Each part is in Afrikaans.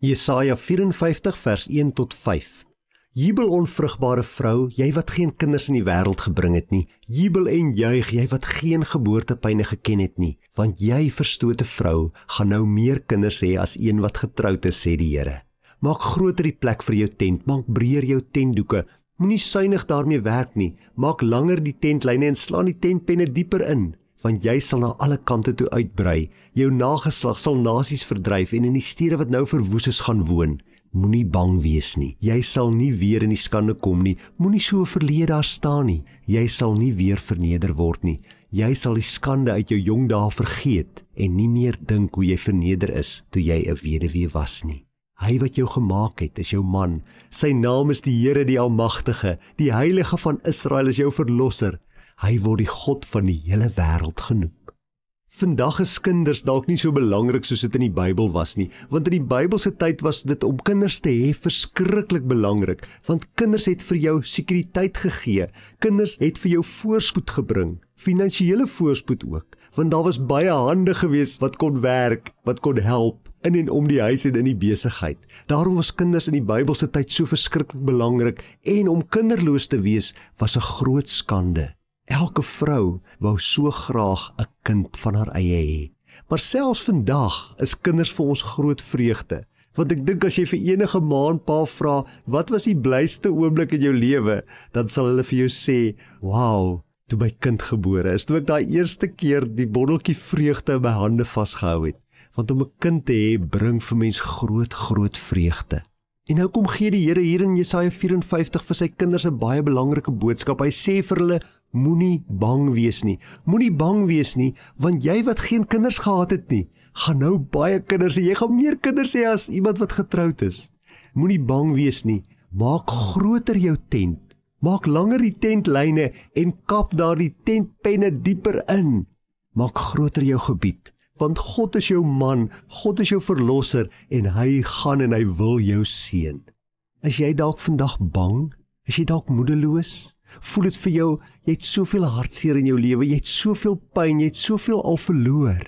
Jesaja 54 vers 1 tot 5. Jubel onvrugbare vrou, jy wat geen kinders in die wêreld gebring het nie. Jubel en juig, jy wat geen geboortepyne geken het nie. Want jy, verstote vrou, gaan nou meer kinders hê as een wat getroud is, sê die Here. Maak groter die plek vir jou tent, maak breër jou tentdoeke. Moenie suinig daarmee werk nie. Maak langer die tentlyne en slaan die tentpenne dieper in. Want jy sal na alle kante toe uitbrei. Jou nageslag sal nasies verdryf en in die stede wat nou verwoes is gaan woon. Moenie bang wees nie. Jy sal nie weer in die skande kom nie. Moenie so verleë daar staan nie. Jy sal nie weer verneder word nie. Jy sal die skande uit jou jong dae vergeet en nie meer dink hoe jy verneder is toe jy 'n weduwee was nie. Hy wat jou gemaak het, is jou man. Sy naam is die Here die Almagtige. Die Heilige van Israel is jou verlosser. Hy word die God van die hele wêreld genoem. Vandag is kinders dalk nie so belangrik soos dit in die Bybel was nie, want in die Bybelse tyd was dit om kinders te hê verskriklik belangrik, want kinders het vir jou sekuriteit gegee, kinders het vir jou voorspoed gebring, finansiële voorspoed ook, want daar was baie hande gewees wat kon werk, wat kon help, in en om die huis en in die besigheid. Daarom was kinders in die Bybelse tyd so verskriklik belangrik, en om kinderloos te wees was 'n groot skande. Elke vrou wou so graag 'n kind van haar eie hê. Maar selfs vandag is kinders vir ons groot vreugde. Want ek dink as jy vir enige ma en pa vra, wat was die blyste oomblik in jou lewe, dan sal hulle vir jou sê, "Wow, toe my kind gebore is, toe ek daai eerste keer die botteltjie vreugde in my hande vasgehou het." Want om 'n kind te hê, bring vir mens groot vreugde. En nou kom gee die Here hier in Jesaja 54 vir sy kinders 'n baie belangrike boodskap. Hy sê vir hulle, moenie bang wees nie. Moenie bang wees nie, want jy wat geen kinders gehad het nie, gaan nou baie kinders hê. Jy gaan meer kinders hê as iemand wat getroud is. Moenie bang wees nie. Maak groter jou tent. Maak langer die tentlyne en kap daar die tentpenne dieper in. Maak groter jou gebied. Want God is jou man, God is jou verlosser en hy gaan en hy wil jou seën. Is jy dalk vandag bang? Is jy dalk moedeloos? Voel dit vir jou, jy het soveel hartseer in jou lewe, jy het soveel pyn, jy het soveel al verloor.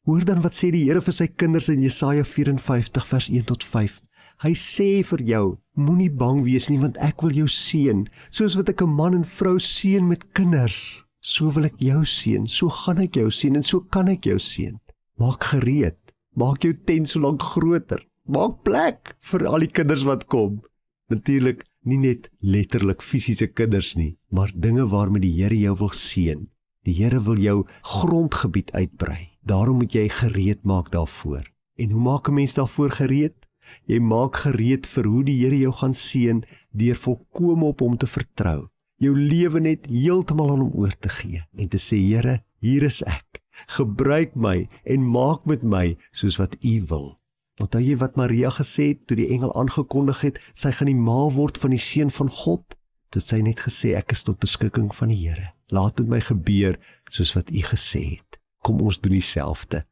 Hoor dan wat sê die Here vir sy kinders in Jesaja 54 vers 1 tot 5. Hy sê vir jou, moenie bang wees nie, want ek wil jou seën, soos wat ek 'n man en vrou seën met kinders. So wil ek jou seën, so gaan ek jou seën en so kan ek jou seën. Maak gereed, maak jou tent so lank groter, maak plek vir al die kinders wat kom. Natuurlik nie net letterlik fisiese kinders nie, maar dinge waarmee die Here jou wil seën. Die Here wil jou grondgebied uitbrei, daarom moet jy gereed maak daarvoor. En hoe maak 'n mens daarvoor gereed? Jy maak gereed vir hoe die Here jou gaan seën, deur volkome op hom te vertrou, jou lewe net heeltemal aan hom oor te gee, en te sê, Here, hier is ek. Gebruik my en maak met my soos wat U wil. Onthou jy wat Maria gesê het, toe die engel aangekondig het, sy gaan die ma word van die seun van God? Toe sy net gesê, ek is tot beskikking van die Here. Laat met my gebeur, soos wat U gesê het. Kom ons doen dieselfde.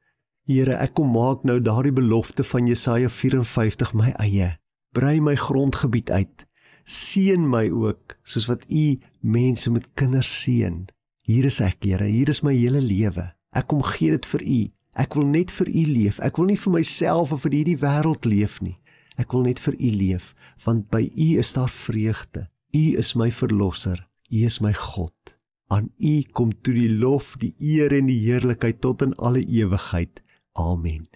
Here, ek kom maak nou daardie belofte van Jesaja 54 my eie. Brei my grondgebied uit. Seën my ook, soos wat U mense met kinders seën. Hier is ek, Here, hier is my hele lewe. Ek kom gee dit vir U. Ek wil net vir U leef. Ek wil nie vir myself of vir hierdie wêreld leef nie. Ek wil net vir U leef, want by U is daar vreugde. U is my verlosser. U is my God. Aan U kom toe die lof, die eer en die heerlikheid tot in alle ewigheid. Amen.